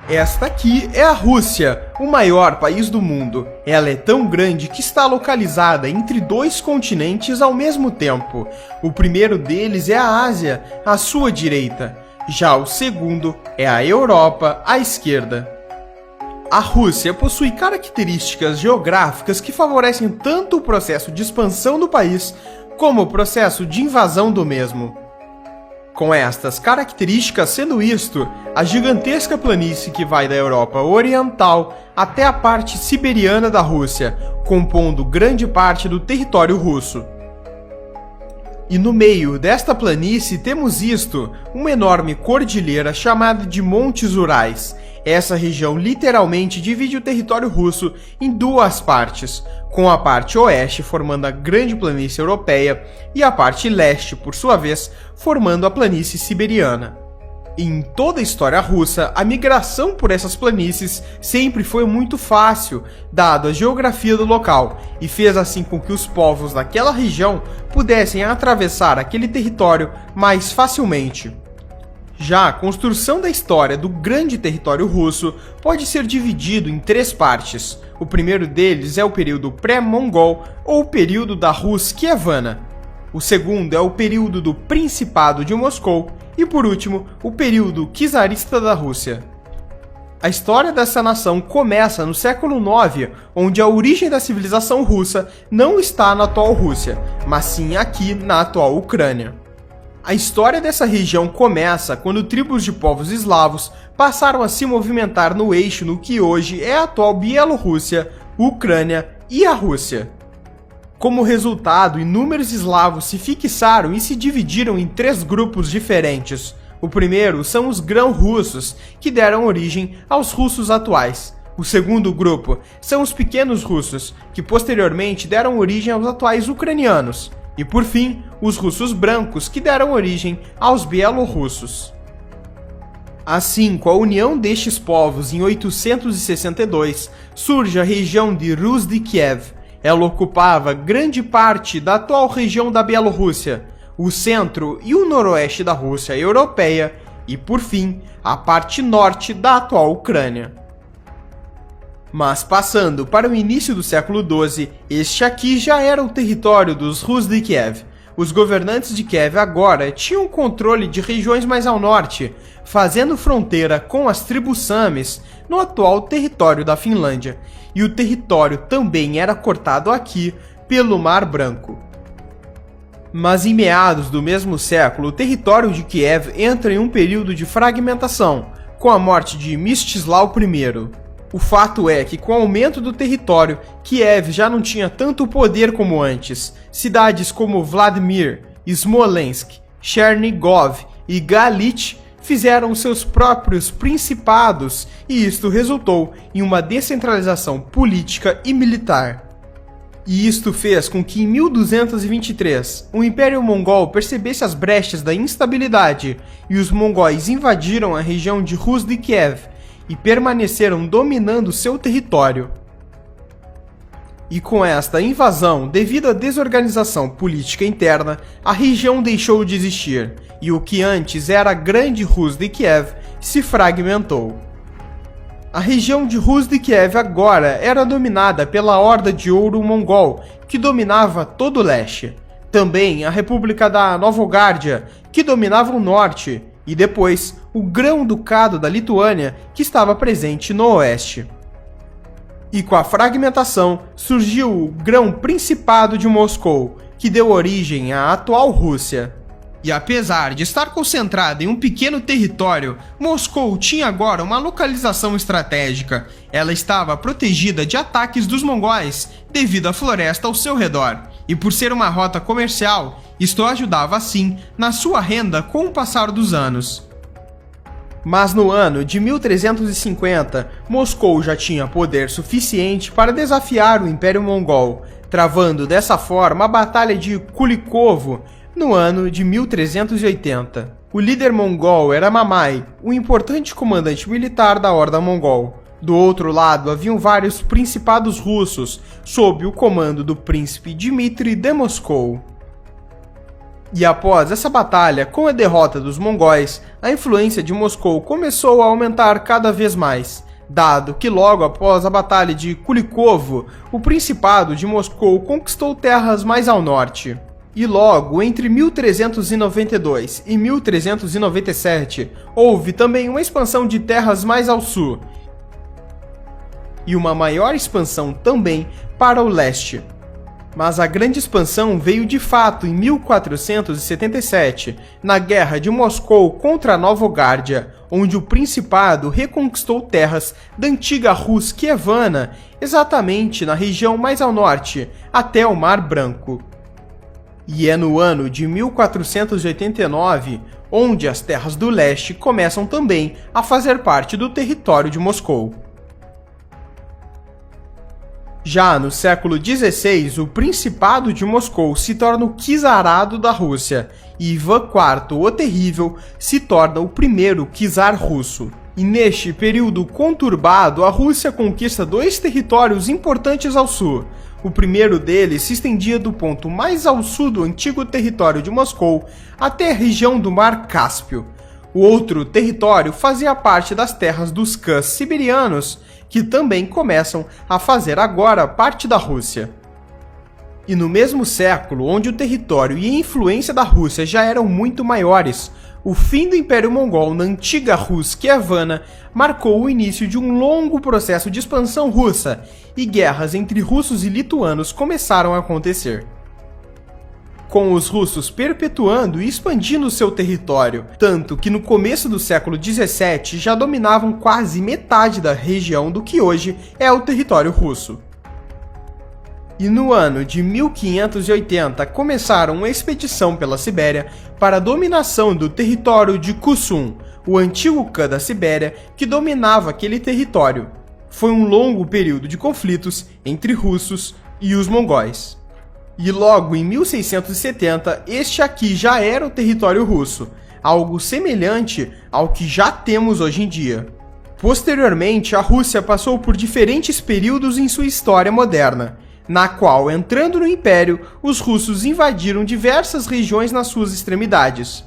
Esta aqui é a Rússia, o maior país do mundo. Ela é tão grande que está localizada entre dois continentes ao mesmo tempo. O primeiro deles é a Ásia, à sua direita. Já o segundo é a Europa, à esquerda. A Rússia possui características geográficas que favorecem tanto o processo de expansão do país como o processo de invasão do mesmo. Com estas características sendo isto, a gigantesca planície que vai da Europa Oriental até a parte siberiana da Rússia, compondo grande parte do território russo. E no meio desta planície temos isto, uma enorme cordilheira chamada de Montes Urais. Essa região literalmente divide o território russo em duas partes, com a parte oeste formando a grande planície europeia e a parte leste, por sua vez, formando a planície siberiana. Em toda a história russa, a migração por essas planícies sempre foi muito fácil, dado a geografia do local, e fez assim com que os povos daquela região pudessem atravessar aquele território mais facilmente. Já a construção da história do grande território russo pode ser dividido em três partes. O primeiro deles é o período pré-mongol ou o período da Rus Kievana. O segundo é o período do Principado de Moscou e, por último, o período czarista da Rússia. A história dessa nação começa no século IX, onde a origem da civilização russa não está na atual Rússia, mas sim aqui na atual Ucrânia. A história dessa região começa quando tribos de povos eslavos passaram a se movimentar no eixo no que hoje é a atual Bielorrússia, Ucrânia e a Rússia. Como resultado, inúmeros eslavos se fixaram e se dividiram em três grupos diferentes. O primeiro são os grão-russos, que deram origem aos russos atuais. O segundo grupo são os pequenos russos, que posteriormente deram origem aos atuais ucranianos. E por fim, os russos brancos, que deram origem aos bielorrussos. Assim, com a união destes povos em 862, surge a região de Rus de Kiev. Ela ocupava grande parte da atual região da Bielorrússia, o centro e o noroeste da Rússia europeia e, por fim, a parte norte da atual Ucrânia. Mas passando para o início do século XII, este aqui já era o território dos Rus de Kiev. Os governantes de Kiev agora tinham controle de regiões mais ao norte, fazendo fronteira com as tribos Sames no atual território da Finlândia, e o território também era cortado aqui pelo Mar Branco. Mas em meados do mesmo século, o território de Kiev entra em um período de fragmentação, com a morte de Mstislau I. O fato é que, com o aumento do território, Kiev já não tinha tanto poder como antes. Cidades como Vladimir, Smolensk, Chernigov e Galit fizeram seus próprios principados, e isto resultou em uma descentralização política e militar. E isto fez com que em 1223 o Império Mongol percebesse as brechas da instabilidade, e os mongóis invadiram a região de Rus de Kiev, e permaneceram dominando seu território. E com esta invasão, devido à desorganização política interna, a região deixou de existir, e o que antes era a Grande Rus de Kiev se fragmentou. A região de Rus de Kiev agora era dominada pela Horda de Ouro Mongol, que dominava todo o leste. Também a República da Novogárdia, que dominava o norte, e depois o Grão-Ducado da Lituânia, que estava presente no oeste. E com a fragmentação surgiu o Grão-Principado de Moscou, que deu origem à atual Rússia. E apesar de estar concentrada em um pequeno território, Moscou tinha agora uma localização estratégica. Ela estava protegida de ataques dos mongóis devido à floresta ao seu redor. E por ser uma rota comercial, isto ajudava assim na sua renda com o passar dos anos. Mas no ano de 1350, Moscou já tinha poder suficiente para desafiar o Império Mongol, travando dessa forma a Batalha de Kulikovo no ano de 1380. O líder mongol era Mamai, um importante comandante militar da Horda Mongol. Do outro lado haviam vários principados russos, sob o comando do príncipe Dmitri de Moscou. E após essa batalha, com a derrota dos mongóis, a influência de Moscou começou a aumentar cada vez mais, dado que logo após a Batalha de Kulikovo, o Principado de Moscou conquistou terras mais ao norte. E logo, entre 1392 e 1397, houve também uma expansão de terras mais ao sul, e uma maior expansão também para o leste. Mas a grande expansão veio de fato em 1477, na Guerra de Moscou contra a Novogárdia, onde o Principado reconquistou terras da antiga Rus Kievana, exatamente na região mais ao norte, até o Mar Branco. E é no ano de 1489, onde as terras do leste começam também a fazer parte do território de Moscou. Já no século XVI, o Principado de Moscou se torna o czarado da Rússia, e Ivan IV, o Terrível, se torna o primeiro czar russo. E neste período conturbado, a Rússia conquista dois territórios importantes ao sul. O primeiro deles se estendia do ponto mais ao sul do antigo território de Moscou até a região do Mar Cáspio. O outro território fazia parte das terras dos Khãs siberianos, que também começam a fazer agora parte da Rússia. E no mesmo século, onde o território e a influência da Rússia já eram muito maiores, o fim do Império Mongol na antiga Rus Kievana marcou o início de um longo processo de expansão russa, e guerras entre russos e lituanos começaram a acontecer, com os russos perpetuando e expandindo seu território, tanto que no começo do século XVII já dominavam quase metade da região do que hoje é o território russo. E no ano de 1580 começaram uma expedição pela Sibéria para a dominação do território de Kusum, o antigo Khan da Sibéria que dominava aquele território. Foi um longo período de conflitos entre russos e os mongóis. E logo em 1670, este aqui já era o território russo, algo semelhante ao que já temos hoje em dia. Posteriormente, a Rússia passou por diferentes períodos em sua história moderna, na qual, entrando no Império, os russos invadiram diversas regiões nas suas extremidades.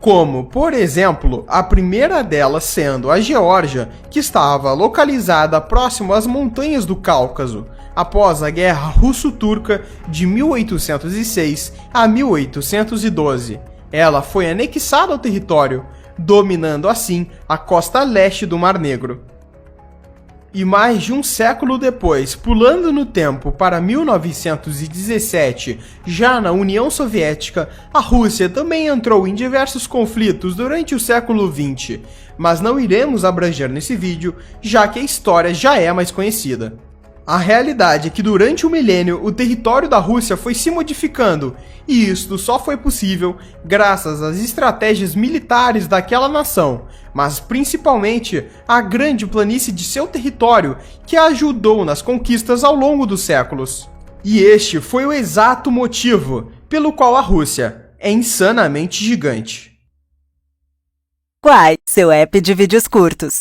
Como, por exemplo, a primeira delas sendo a Geórgia, que estava localizada próximo às montanhas do Cáucaso, após a Guerra Russo-Turca de 1806 a 1812. Ela foi anexada ao território, dominando assim a costa leste do Mar Negro. E mais de um século depois, pulando no tempo para 1917, já na União Soviética, a Rússia também entrou em diversos conflitos durante o século XX, mas não iremos abranger nesse vídeo, já que a história já é mais conhecida. A realidade é que durante o milênio o território da Rússia foi se modificando, e isto só foi possível graças às estratégias militares daquela nação, mas principalmente à grande planície de seu território que a ajudou nas conquistas ao longo dos séculos. E este foi o exato motivo pelo qual a Rússia é insanamente gigante. Quai, seu app de vídeos curtos.